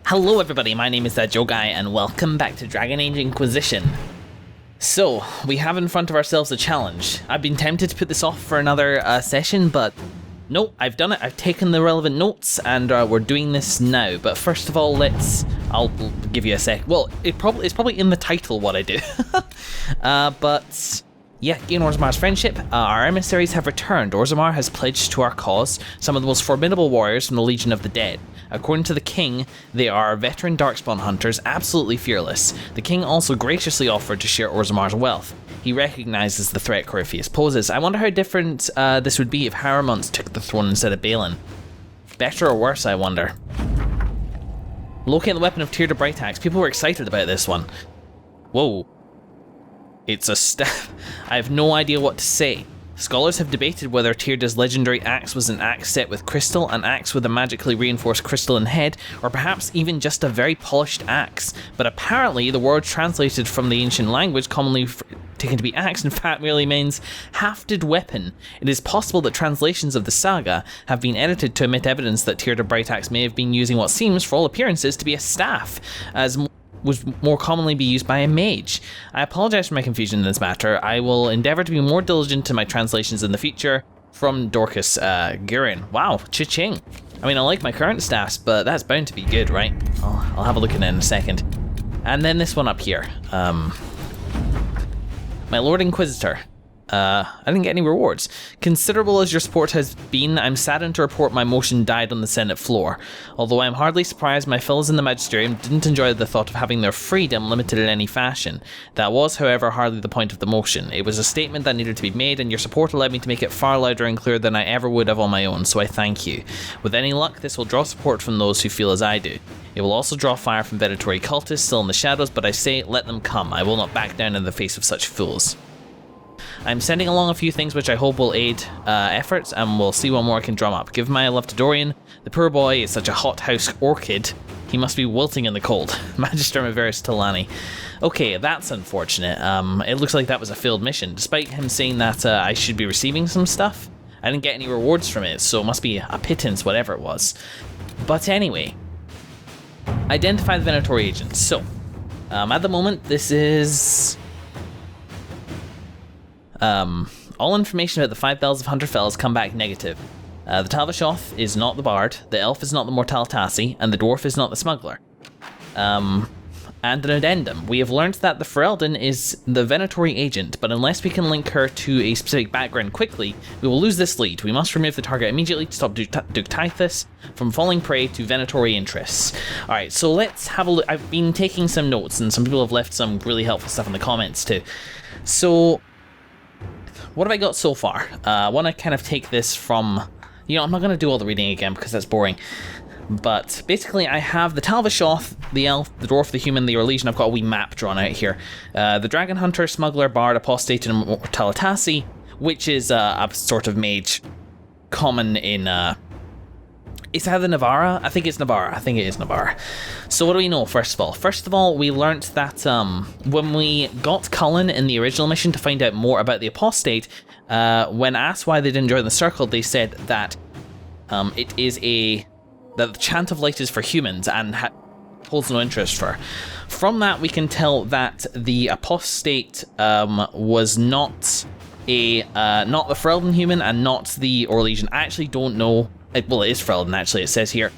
Hello everybody, my name is Joe Guy and welcome back to Dragon Age Inquisition. So, we have in front of ourselves a challenge. I've been tempted to put this off for another session, but no, I've done it. I've taken the relevant notes and we're doing this now. But first of all, I'll give you a sec. Well, it's probably in the title what I do. But yeah, gain Orzamar's friendship. Our emissaries have returned. Orzammar has pledged to our cause some of the most formidable warriors from the Legion of the Dead. According to the king, they are veteran Darkspawn hunters, absolutely fearless. The king also graciously offered to share Orzamar's wealth. He recognises the threat Corypheus poses. I wonder how different this would be if Haramonts took the throne instead of Balin. Better or worse, I wonder. Locate the weapon of Tyr de Brightaxe. People were excited about this one. Whoa. It's a staff. I have no idea what to say. Scholars have debated whether Tyrda's legendary axe was an axe set with crystal, an axe with a magically reinforced crystalline head, or perhaps even just a very polished axe. But apparently the word translated from the ancient language commonly taken to be axe in fact merely means hafted weapon. It is possible that translations of the saga have been edited to omit evidence that Tyr de Brightaxe may have been using what seems, for all appearances, to be a staff, as would more commonly be used by a mage. I apologise for my confusion in this matter. I will endeavour to be more diligent in my translations in the future. From Dorcas Gurin. Wow, cha-ching. I mean, I like my current staffs, but that's bound to be good, right? I'll have a look at it in a second. And then this one up here. My Lord Inquisitor. I didn't get any rewards. Considerable as your support has been, I'm saddened to report my motion died on the Senate floor. Although I am hardly surprised my fellows in the Magisterium didn't enjoy the thought of having their freedom limited in any fashion. That was, however, hardly the point of the motion. It was a statement that needed to be made, and your support allowed me to make it far louder and clearer than I ever would have on my own, so I thank you. With any luck, this will draw support from those who feel as I do. It will also draw fire from predatory cultists still in the shadows, but I say, let them come. I will not back down in the face of such fools. I'm sending along a few things which I hope will aid efforts, and we'll see what more I can drum up. Give my love to Dorian. The poor boy is such a hothouse orchid. He must be wilting in the cold. Magister Maverus Talani. Okay, that's unfortunate. It looks like that was a failed mission. Despite him saying that I should be receiving some stuff, I didn't get any rewards from it, so it must be a pittance, whatever it was. But anyway, identify the Venatori agent. So, at the moment, this is... all information about the 5 bells of Hunter Fell has come back negative. The Talvashoth is not the Bard, the Elf is not the Mortaltasi, and the Dwarf is not the Smuggler. And an addendum. We have learnt that the Ferelden is the Venatori agent, but unless we can link her to a specific background quickly, we will lose this lead. We must remove the target immediately to stop Duke Tythus from falling prey to Venatori interests. Alright, so let's have a look. I've been taking some notes, and some people have left some really helpful stuff in the comments too. So, what have I got so far? I want to kind of take this from... I'm not going to do all the reading again because that's boring. But basically I have the Talvashoth, the Elf, the Dwarf, the Human, the Orlesian. I've got a wee map drawn out here. The Dragon Hunter, Smuggler, Bard, Apostate, and Mortaltasi, which is a sort of mage common in... It's either Navarra? I think it's Navarra. I think it is Navarra. So what do we know, first of all? First of all, we learnt that when we got Cullen in the original mission to find out more about the Apostate, when asked why they didn't join the Circle, they said that it is that the Chant of Light is for humans and holds no interest for. From that, we can tell that the Apostate was not the Ferelden human and not the Orlesian. I actually don't know. Well, it is Ferelden, actually, it says here.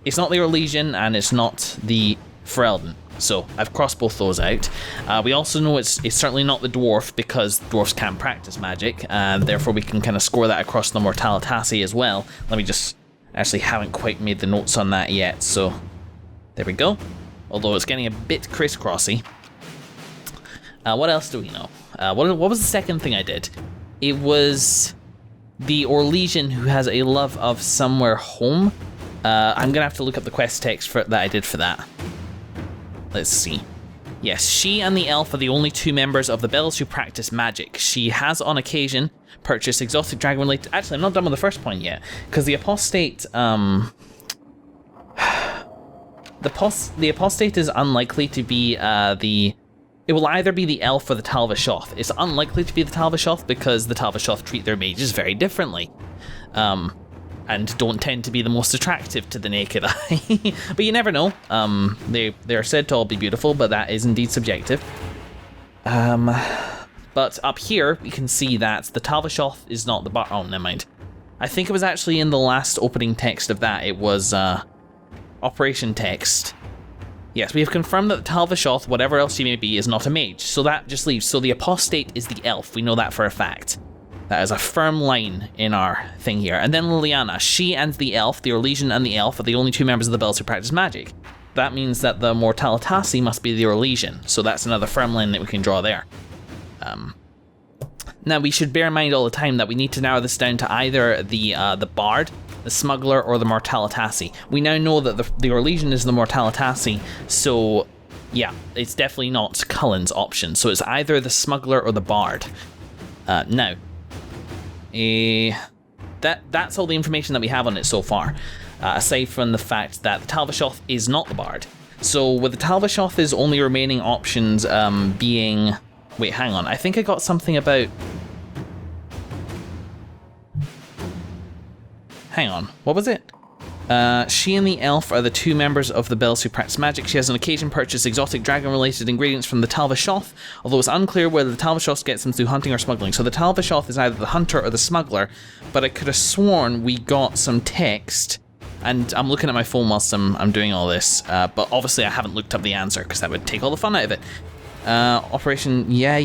It's not the Orlesian, and it's not the Ferelden. So, I've crossed both those out. We also know it's certainly not the Dwarf, because dwarfs can't practice magic, and therefore we can kind of score that across the Mortaltasi as well. Let me just... Actually, haven't quite made the notes on that yet, so... There we go. Although it's getting a bit crisscrossy. What else do we know? What was the second thing I did? It was... the Orlesian who has a love of somewhere home. I'm gonna have to look up the quest text that I did for that. Let's see. Yes, she and the Elf are the only two members of the Bells who practice magic. She has on occasion purchased exotic dragon related... Actually, I'm not done with the first point yet, because the Apostate... The Apostate is unlikely to be the... It will either be the Elf or the Talvashoth. It's unlikely to be the Talvashoth because the Talvashoth treat their mages very differently. and don't tend to be the most attractive to the naked eye. But you never know. They are said to all be beautiful, but that is indeed subjective. But up here, we can see that the Talvashoth is not the bar. Oh, never mind. I think it was actually in the last opening text of that. It was operation text. Yes, we have confirmed that the Talvashoth, whatever else she may be, is not a mage. So that just leaves. So the apostate is the elf. We know that for a fact. That is a firm line in our thing here. And then Liliana. She and the elf, the Orlesian and the elf, are the only two members of the Bells who practice magic. That means that the Mortalitasi must be the Orlesian. So that's another firm line that we can draw there. Now we should bear in mind all the time that we need to narrow this down to either the Bard, the Smuggler, or the Mortalitasi. We now know that the Orlesian is the Mortalitasi, so yeah, it's definitely not Cullen's option. So it's either the Smuggler or the Bard. Now, that's all the information that we have on it so far, aside from the fact that the Talvashoth is not the Bard. So with the Talvashoth's only remaining options being... Wait, hang on. I think I got something about... Hang on. What was it? She and the elf are the two members of the Bells who practice magic. She has on occasion purchased exotic dragon-related ingredients from the Talvashoth, although it's unclear whether the Talvashoth gets them through hunting or smuggling. So the Talvashoth is either the hunter or the smuggler, but I could have sworn we got some text, and I'm looking at my phone whilst I'm doing all this, but obviously I haven't looked up the answer, because that would take all the fun out of it. Operation, yeah.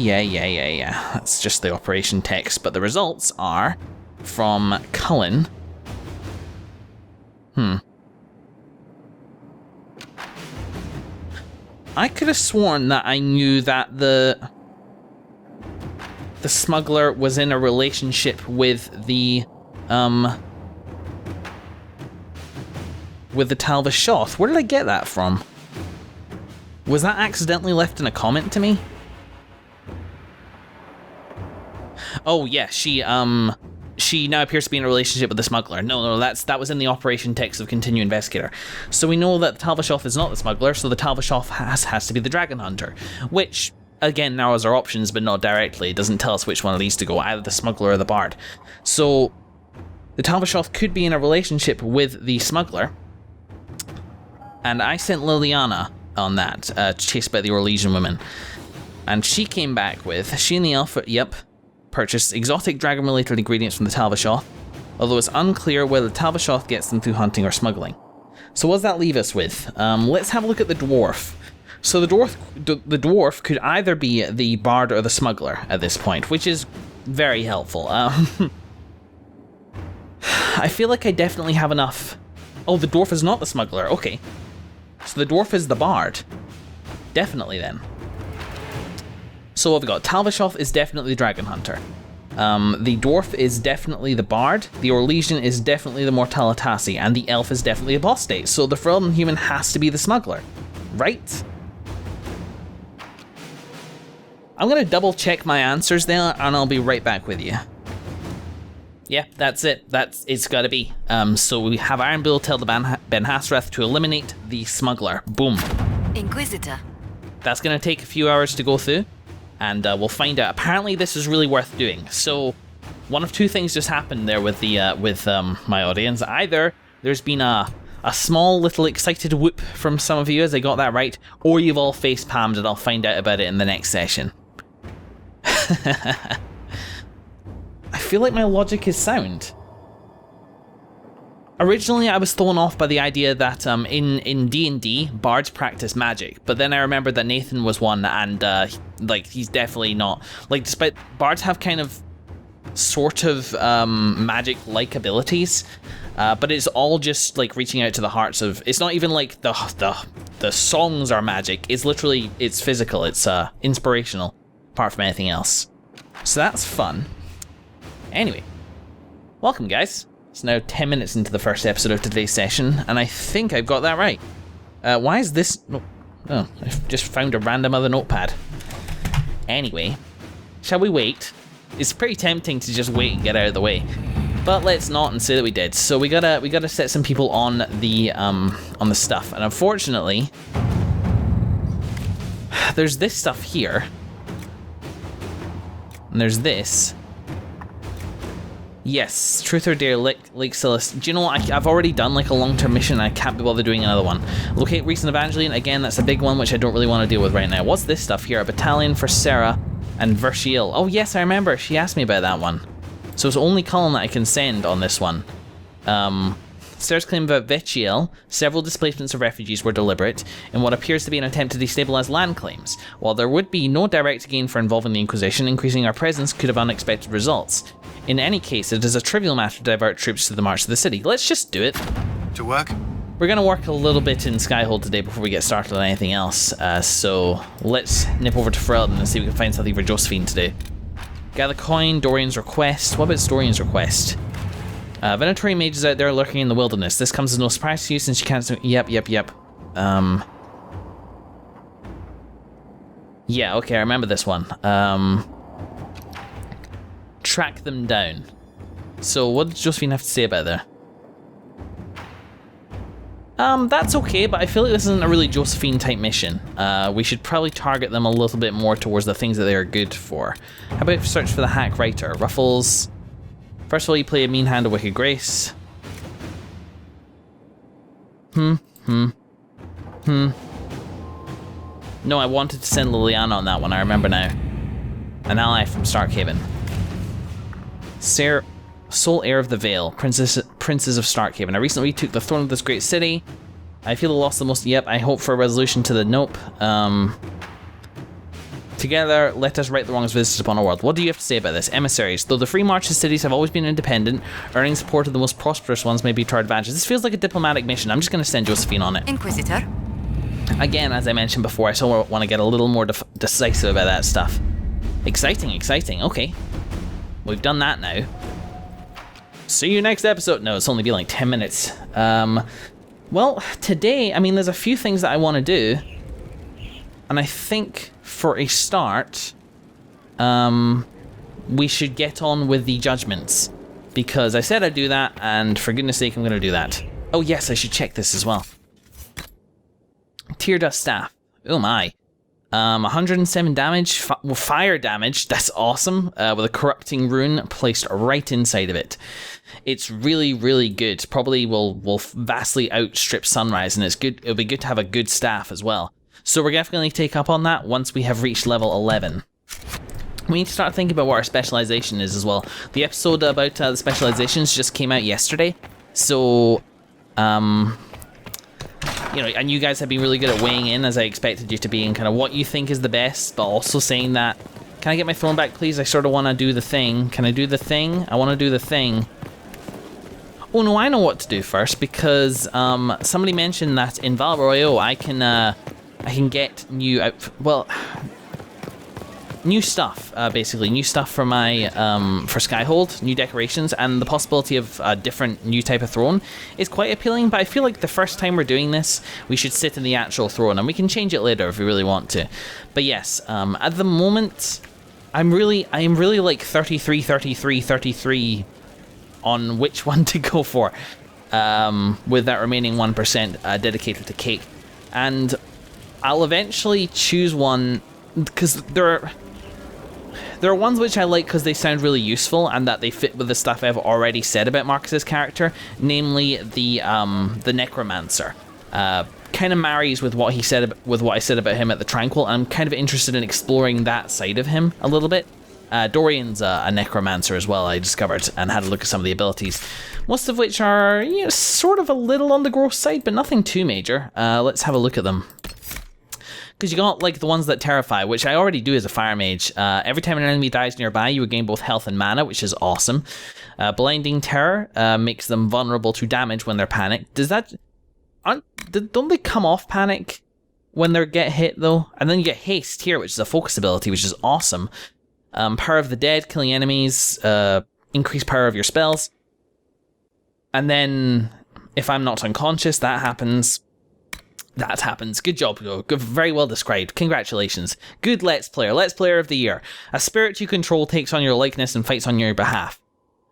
That's just the operation text, but the results are from Cullen. I could have sworn that I knew that the smuggler was in a relationship with the Talvashoth. Where did I get that from? Was that accidentally left in a comment to me? Oh yeah, she now appears to be in a relationship with the smuggler. No, that was in the operation text of Continue Investigator. So we know that the Talvashoth is not the smuggler, so the Talvashoth has to be the dragon hunter, which again narrows our options, but not directly. It doesn't tell us which one of these to go, either the smuggler or the bard. So the Talvashoth could be in a relationship with the smuggler, and I sent Liliana on that, chased by the Orlesian woman, and she came back with, she and the elf, purchased exotic dragon-related ingredients from the Talvashoth, although it's unclear whether the Talvashoth gets them through hunting or smuggling. So what does that leave us with? Let's have a look at the dwarf. So the dwarf could either be the bard or the smuggler at this point, which is very helpful. I feel like I definitely have enough... Oh, the dwarf is not the smuggler, okay. So the dwarf is the bard. Definitely then. So what have we got? Talvashoth is definitely the dragon hunter. The dwarf is definitely the bard. The Orlesian is definitely the Mortalitasi. And the elf is definitely apostate. So the Ferelden human has to be the smuggler. Right? I'm going to double check my answers there and I'll be right back with you. Yeah, that's it. It's gotta be. So we have Iron Bull tell the Ben Hasrath to eliminate the smuggler. Boom. Inquisitor. That's gonna take a few hours to go through, and we'll find out. Apparently this is really worth doing. So one of two things just happened there with the my audience. Either there's been a small little excited whoop from some of you as I got that right, or you've all face palmed, and I'll find out about it in the next session. I feel like my logic is sound. Originally, I was thrown off by the idea that in D&D, bards practice magic, but then I remembered that Nathan was one, and he's definitely not. Like, despite bards have kind of sort of magic-like abilities, but it's all just like reaching out to the hearts of. It's not even like the songs are magic. It's literally it's physical. It's inspirational, apart from anything else. So that's fun. Anyway, welcome guys. It's now 10 minutes into the first episode of today's session, and I think I've got that right. Why is this... Oh, I've just found a random other notepad. Anyway, shall we wait? It's pretty tempting to just wait and get out of the way, but let's not and say that we did. So we gotta set some people on the stuff, and unfortunately, there's this stuff here, and there's this. Yes, Truth or Dare, Lake Silas. Do you know what? I've already done like a long-term mission and I can't be bothered doing another one. Locate recent Evangeline. Again, that's a big one which I don't really want to deal with right now. What's this stuff here? A battalion for Sarah and Verschiel. Oh yes, I remember. She asked me about that one. So it's only Cullen that I can send on this one. Sarah's claim about Vechiel, several displacements of refugees were deliberate in what appears to be an attempt to destabilize land claims. While there would be no direct gain for involving the Inquisition, increasing our presence could have unexpected results. In any case, it is a trivial matter to divert troops to the march to the city. Let's just do it. To work? We're going to work a little bit in Skyhold today before we get started on anything else, so let's nip over to Ferelden and see if we can find something for Josephine to do. Gather coin, Dorian's request. What about Dorian's request? Venatori mages out there lurking in the wilderness. This comes as no surprise to you since you can't... Yep. Yeah, okay, I remember this one. Track them down. So what does Josephine have to say about there? That's okay, but I feel like this isn't a really Josephine type mission. We should probably target them a little bit more towards the things that they are good for. How about search for the hack writer? Ruffles. First of all, you play a mean hand of Wicked Grace. No, I wanted to send Liliana on that one, I remember now. An ally from Starkhaven. Sole heir of the Vale, princes of Starkhaven. I recently retook the throne of this great city. I feel the loss the most. Yep, I hope for a resolution to the nope. Together, let us right the wrongs visited upon our world. What do you have to say about this? Emissaries. Though the free marches cities have always been independent, earning support of the most prosperous ones may be to our advantage. This feels like a diplomatic mission. I'm just going to send Josephine on it. Inquisitor. Again, as I mentioned before, I still want to get a little more decisive about that stuff. Exciting. Okay. We've done that now. See you next episode. No, it's only been like 10 minutes. Well, today, I mean, there's a few things that I want to do. And I think, for a start, we should get on with the judgments. Because I said I'd do that, and for goodness sake, I'm going to do that. Oh yes, I should check this as well. Tear Dust Staff. Oh my. 107 damage, fire damage, that's awesome, with a corrupting rune placed right inside of it. It's really good. Probably will vastly outstrip Sunrise, and it'll be good to have a good staff as well. So we're definitely going to take up on that once we have reached level 11. We need to start thinking about what our specialization is as well. The episode about the specializations just came out yesterday, so you know, and you guys have been really good at weighing in, as I expected you to be, and kind of what you think is the best, but also saying that, can I get my throne back, please? I sort of want to do the thing. Can I do the thing? I want to do the thing. Oh no, I know what to do first, because somebody mentioned that in Val Royeaux I can get new new stuff, basically new stuff for my for Skyhold, new decorations, and the possibility of a different new type of throne is quite appealing. But I feel like the first time we're doing this, we should sit in the actual throne, and we can change it later if we really want to. But yes, at the moment, I'm really like 33 on which one to go for, with that remaining 1% dedicated to cake, and I'll eventually choose one because there are ones which I like because they sound really useful and that they fit with the stuff I've already said about Markus's character, namely the Necromancer. Kind of marries with what I said about him at the Tranquil, and I'm kind of interested in exploring that side of him a little bit. Dorian's a Necromancer as well, I discovered, and had a look at some of the abilities, most of which are, you know, sort of a little on the gross side, but nothing too major. Let's have a look at them. Because you got like the ones that terrify, which I already do as a fire mage. Every time an enemy dies nearby, you regain both health and mana, which is awesome. Blinding Terror makes them vulnerable to damage when they're panicked. Don't they come off panic when they get hit though? And then you get Haste here, which is a focus ability, which is awesome. Power of the Dead, killing enemies, increased power of your spells. And then, if I'm not unconscious, that happens. That happens. Good job, good, very well described. Congratulations. Good Let's Player. Let's Player of the Year. A spirit you control takes on your likeness and fights on your behalf.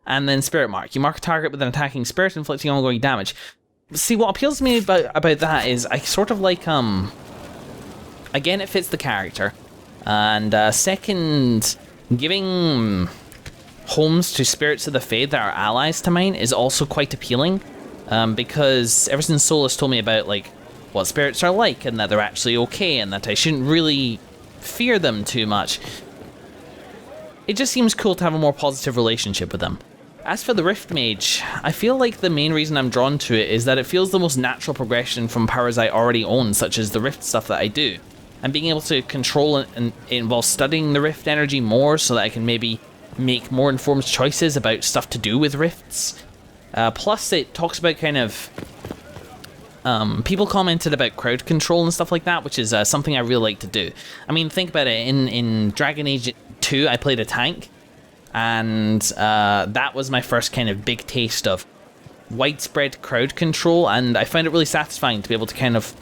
And then Spirit Mark. You mark a target with an attacking spirit, inflicting ongoing damage. See, what appeals to me about that is I sort of like, again, it fits the character. And second, giving homes to spirits of the Fade that are allies to mine is also quite appealing, because ever since Solus told me about like what spirits are like and that they're actually okay and that I shouldn't really fear them too much, it just seems cool to have a more positive relationship with them. As for the Rift Mage, I feel like the main reason I'm drawn to it is that it feels the most natural progression from powers I already own, such as the Rift stuff that I do. And being able to control and it involves studying the Rift energy more so that I can maybe make more informed choices about stuff to do with Rifts. Plus it talks about kind of... people commented about crowd control and stuff like that, which is something I really like to do. I mean, think about it, in Dragon Age 2 I played a tank, and that was my first kind of big taste of widespread crowd control, and I found it really satisfying to be able to kind of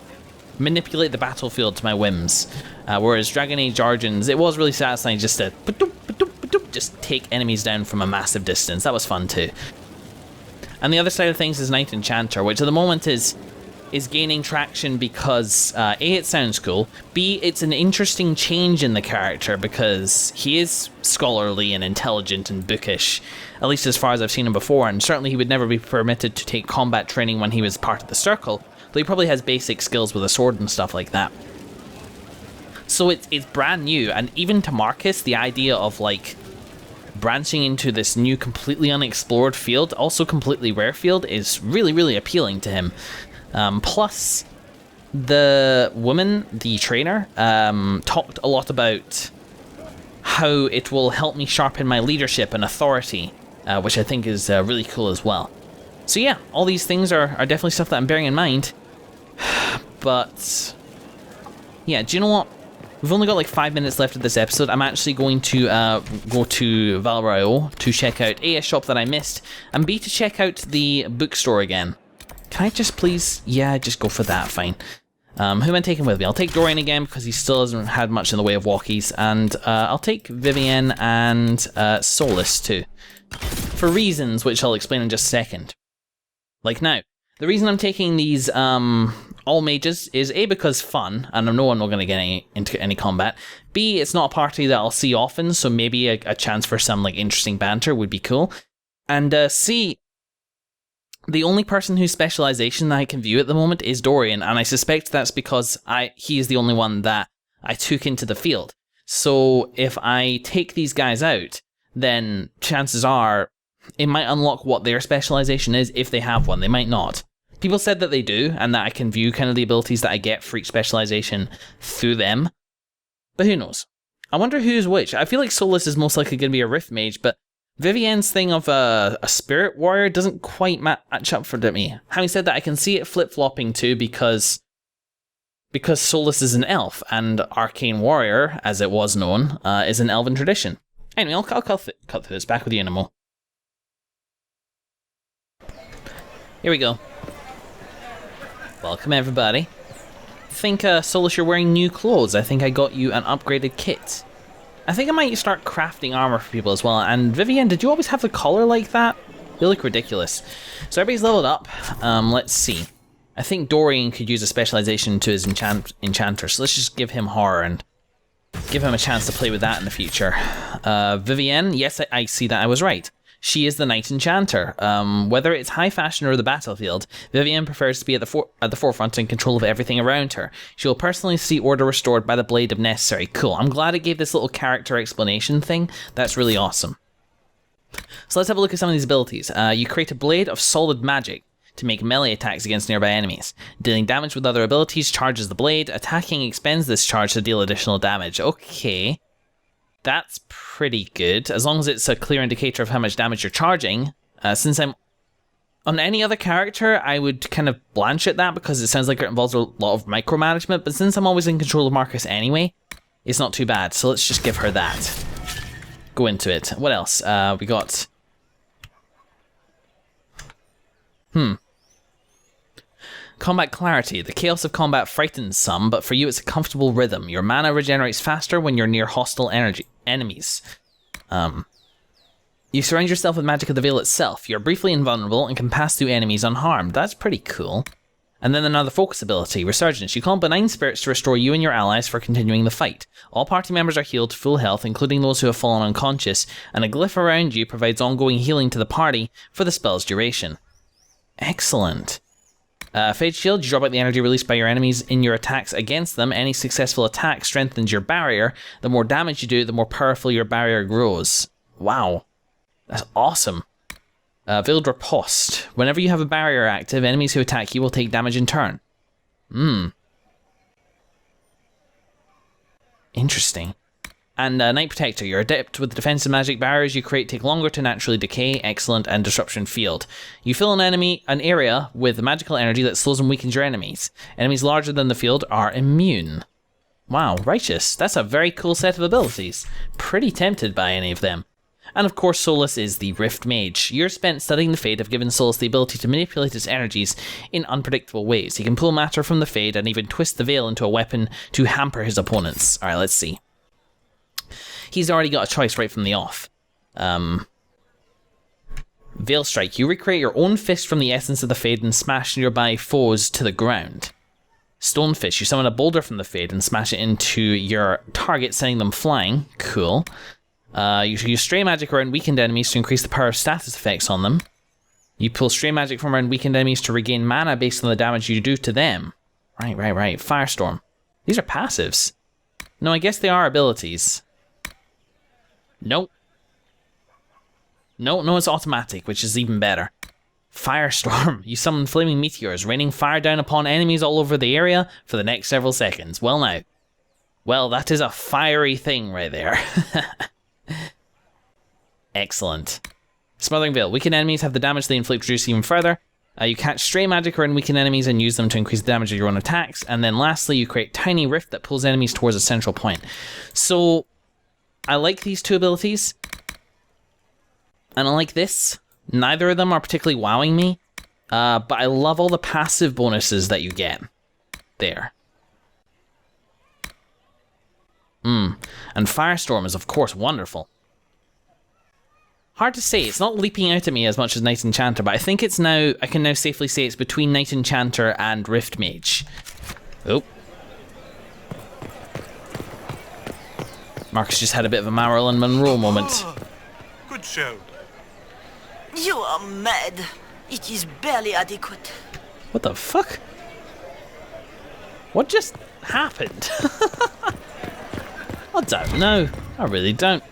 manipulate the battlefield to my whims. Whereas Dragon Age Origins, it was really satisfying just to just take enemies down from a massive distance. That was fun too. And the other side of things is Knight Enchanter, which at the moment is gaining traction because A, it sounds cool, B, it's an interesting change in the character because he is scholarly and intelligent and bookish, at least as far as I've seen him before, and certainly he would never be permitted to take combat training when he was part of the Circle, though he probably has basic skills with a sword and stuff like that. So it's brand new, and even to Markus, the idea of like branching into this new completely unexplored field, also completely rare field, is really, really appealing to him. Plus, the woman, the trainer, talked a lot about how it will help me sharpen my leadership and authority, which I think is really cool as well. So yeah, all these things are definitely stuff that I'm bearing in mind. But yeah, do you know what? We've only got like 5 minutes left of this episode. I'm actually going to go to Val Royeaux to check out A, a shop that I missed, and B, to check out the bookstore again. Can I just please... Yeah, just go for that, fine. Who am I taking with me? I'll take Dorian again because he still hasn't had much in the way of walkies, and I'll take Vivienne and Solus too. For reasons which I'll explain in just a second. Like now, the reason I'm taking these all mages is A, because fun, and I know I'm not going to get into any combat. B, it's not a party that I'll see often, so maybe a chance for some like interesting banter would be cool. And C, the only person whose specialization that I can view at the moment is Dorian, and I suspect that's because he is the only one that I took into the field. So if I take these guys out, then chances are it might unlock what their specialization is if they have one. They might not. People said that they do, and that I can view kind of the abilities that I get for each specialization through them. But who knows? I wonder who's which. I feel like Solus is most likely going to be a Rift Mage, but Vivienne's thing of a Spirit Warrior doesn't quite match up for me. Having said that, I can see it flip-flopping too because Solus is an elf, and Arcane Warrior, as it was known, is an elven tradition. Anyway, I'll cut through this. Back with you in a mo. Here we go. Welcome everybody. I think Solus, you're wearing new clothes. I think I got you an upgraded kit. I think I might start crafting armor for people as well. And Vivienne, did you always have the collar like that? You look ridiculous. So everybody's leveled up. Let's see. I think Dorian could use a specialization to his enchanter. So let's just give him horror and give him a chance to play with that in the future. Vivienne, yes, I see that I was right. She is the Knight Enchanter. Whether it's high fashion or the battlefield, Vivienne prefers to be at the forefront in control of everything around her. She will personally see order restored by the blade if necessary. Cool. I'm glad it gave this little character explanation thing. That's really awesome. So let's have a look at some of these abilities. You create a blade of solid magic to make melee attacks against nearby enemies. Dealing damage with other abilities charges the blade. Attacking expends this charge to deal additional damage. Okay. That's pretty good, as long as it's a clear indicator of how much damage you're charging. Since I'm on any other character, I would kind of blanch at that because it sounds like it involves a lot of micromanagement, but since I'm always in control of Markus anyway, it's not too bad, so let's just give her that. Go into it. What else? We got... Combat clarity. The chaos of combat frightens some, but for you it's a comfortable rhythm. Your mana regenerates faster when you're near hostile enemies. You surround yourself with magic of the veil itself. You're briefly invulnerable and can pass through enemies unharmed. That's pretty cool. And then another focus ability, Resurgence. You call on benign spirits to restore you and your allies for continuing the fight. All party members are healed to full health, including those who have fallen unconscious, and a glyph around you provides ongoing healing to the party for the spell's duration. Excellent. Fade Shield, you draw back the energy released by your enemies in your attacks against them. Any successful attack strengthens your barrier. The more damage you do, the more powerful your barrier grows. Wow. That's awesome. Veiled Riposte. Whenever you have a barrier active, enemies who attack you will take damage in turn. Interesting. And Night Protector. You're adept with defensive magic barriers you create take longer to naturally decay. Excellent. And Disruption Field. You fill an area with magical energy that slows and weakens your enemies. Enemies larger than the field are immune. Wow, righteous. That's a very cool set of abilities. Pretty tempted by any of them. And of course, Solus is the Rift Mage. Years spent studying the Fade have given Solus the ability to manipulate its energies in unpredictable ways. He can pull matter from the Fade and even twist the Veil into a weapon to hamper his opponents. Alright, let's see. He's already got a choice right from the off. Veil Strike. You recreate your own fist from the essence of the Fade and smash nearby foes to the ground. Stonefish. You summon a boulder from the Fade and smash it into your target, sending them flying. Cool. You use Stray Magic around weakened enemies to increase the power of status effects on them. You pull Stray Magic from around weakened enemies to regain mana based on the damage you do to them. Right. Firestorm. These are passives. No, I guess they are abilities. Nope. No, it's automatic, which is even better. Firestorm. You summon flaming meteors, raining fire down upon enemies all over the area for the next several seconds. Well now. Well, that is a fiery thing right there. Excellent. Smothering Veil. Weakened enemies have the damage they inflict reduced even further. You catch Stray Magic around weakened enemies and use them to increase the damage of your own attacks. And then lastly, you create Tiny Rift that pulls enemies towards a central point. So, I like these two abilities. And I like this. Neither of them are particularly wowing me. But I love all the passive bonuses that you get. There. And Firestorm is of course wonderful. Hard to say, it's not leaping out at me as much as Knight Enchanter, but I think it's now, I can now safely say it's between Knight Enchanter and Rift Mage. Oh. Markus just had a bit of a Marilyn Monroe moment. Good show. You are mad. It is barely adequate. What the fuck? What just happened? I don't know. I really don't.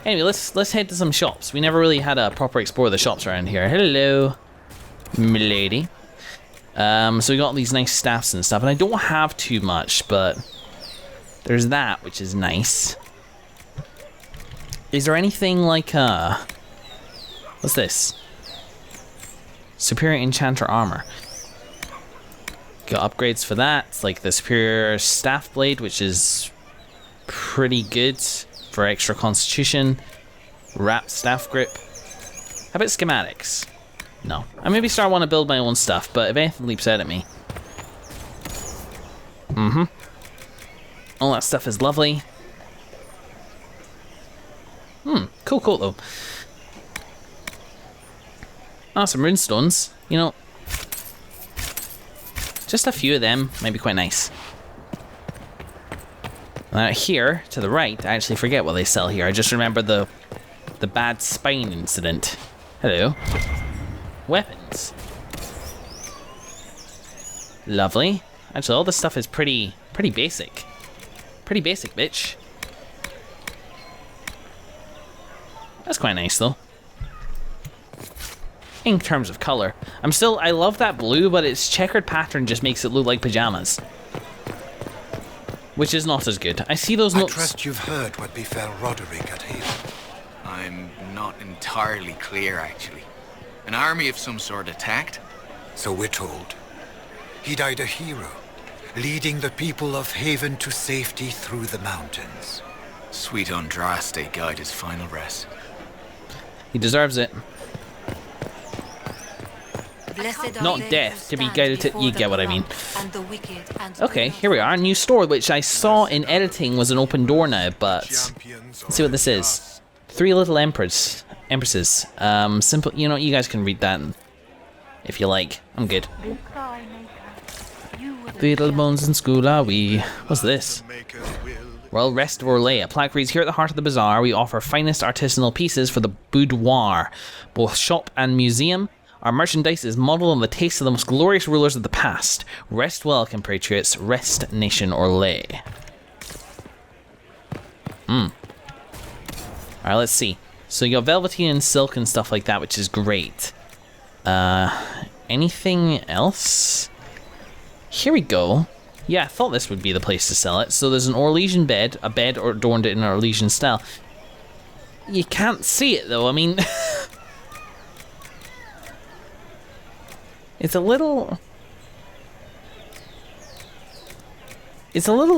Anyway, let's head to some shops. We never really had a proper explore of the shops around here. Hello, milady. So we got these nice staffs and stuff, and I don't have too much, but there's that, which is nice. Is there anything like what's this? Superior Enchanter Armor. Got upgrades for that. It's like the Superior Staff Blade, which is pretty good for extra constitution. Wrapped Staff Grip. How about schematics? No. I maybe want to build my own stuff, but if anything leaps out at me. All that stuff is lovely. Cool though. Ah, some runestones. You know, just a few of them might be quite nice. Here, to the right, I actually forget what they sell here. I just remember the bad spine incident. Hello. Weapons. Lovely. Actually, all this stuff is pretty basic. Pretty basic, bitch. That's quite nice, though. In terms of color. I love that blue, but its checkered pattern just makes it look like pajamas. Which is not as good. I see those notes. I trust you've heard what befell Roderick at Haven. I'm not entirely clear, actually. An army of some sort attacked? So we're told. He died a hero, leading the people of Haven to safety through the mountains. Sweet Andraste guide his final rest. He deserves it. Not death, to be guided to... You get what I mean. Okay, here we are. New store, which I saw in editing was an open door now, but... Let's see what this is. 3 little empresses. Simple... You know, you guys can read that if you like. I'm good. Fatal bones in school are we? What's this? Royal Rest of Orlais. A plaque reads, here at the heart of the bazaar, we offer finest artisanal pieces for the boudoir. Both shop and museum. Our merchandise is modelled on the taste of the most glorious rulers of the past. Rest well, compatriots. Rest, nation Orlais. Alright, let's see. So you got velveteen and silk and stuff like that, which is great. Anything else? Here we go. Yeah, I thought this would be the place to sell it. So there's an Orlesian bed, a bed adorned in an Orlesian style. You can't see it though, I mean... It's a little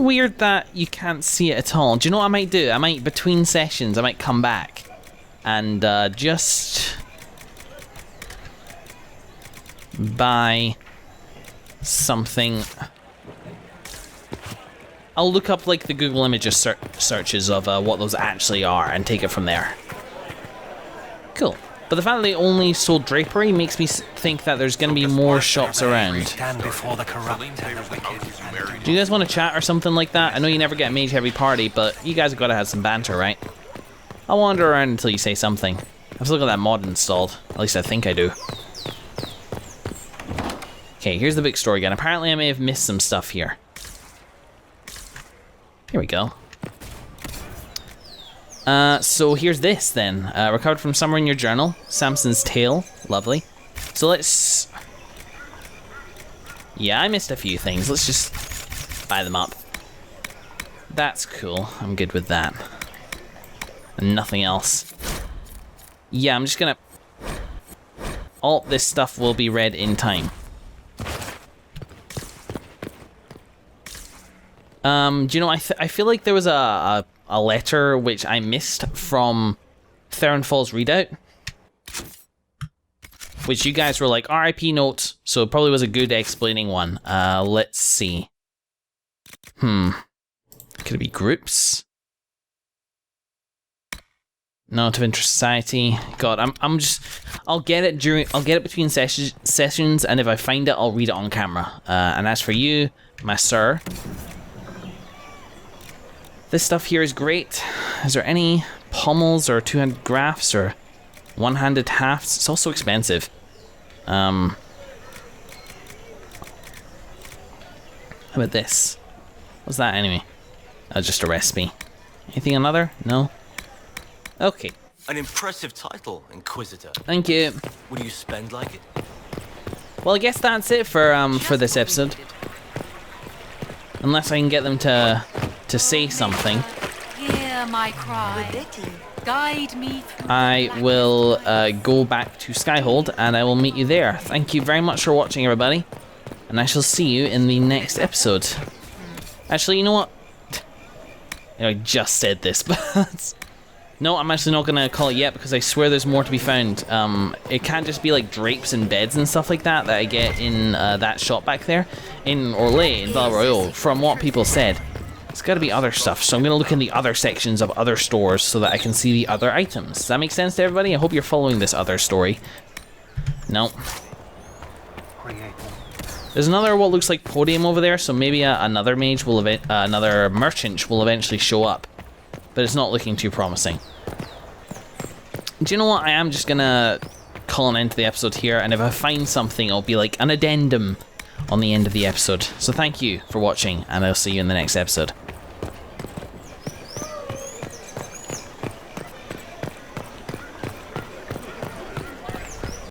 weird that you can't see it at all. Do you know what I might do? I might, between sessions, I might come back and just buy something. I'll look up like the Google Images searches of what those actually are and take it from there. Cool. But the fact that they only sold drapery makes me think that there's going to be more shops around. Do you guys want to chat or something like that? I know you never get a mage every party, but you guys have got to have some banter, right? I'll wander around until you say something. I've still got that mod installed. At least I think I do. Okay, here's the big story again. Apparently I may have missed some stuff here. Here we go. So here's this then. Recovered from somewhere in your journal. Samson's Tale. Lovely. So let's... Yeah, I missed a few things. Let's just buy them up. That's cool. I'm good with that. And nothing else. Yeah, I'm just gonna... All this stuff will be read in time. Do you know, I feel like there was a letter which I missed from Theron Falls Readout, which you guys were like, RIP notes, so it probably was a good explaining one. Let's see. Could it be groups? Note of Interest Society. God, I'll get it between sessions, and if I find it, I'll read it on camera. And as for you, my sir, this stuff here is great. Is there any pommels or two-handed graphs or one-handed hafts? It's also expensive. How about this? What's that anyway? Just a recipe. Anything another? No? Okay. An impressive title, Inquisitor. Thank you. Would you spend like it? Well, I guess that's it for this episode. Unless I can get them to say something. Hear my cry. Guide me through. I will go back to Skyhold and I will meet you there. Thank you very much for watching, everybody. And I shall see you in the next episode. Actually, you know what? I just said this, but... No, I'm actually not going to call it yet because I swear there's more to be found. It can't just be like drapes and beds and stuff like that I get in that shop back there. In Orlais, in Val Royeaux, from what people said. It's got to be other stuff, so I'm going to look in the other sections of other stores so that I can see the other items. Does that make sense to everybody? I hope you're following this other story. No. There's another what looks like podium over there, so maybe another mage will another merchant will eventually show up. But it's not looking too promising. Do you know what? I am just gonna call an end to the episode here, and if I find something, it'll be like an addendum on the end of the episode. So thank you for watching, and I'll see you in the next episode.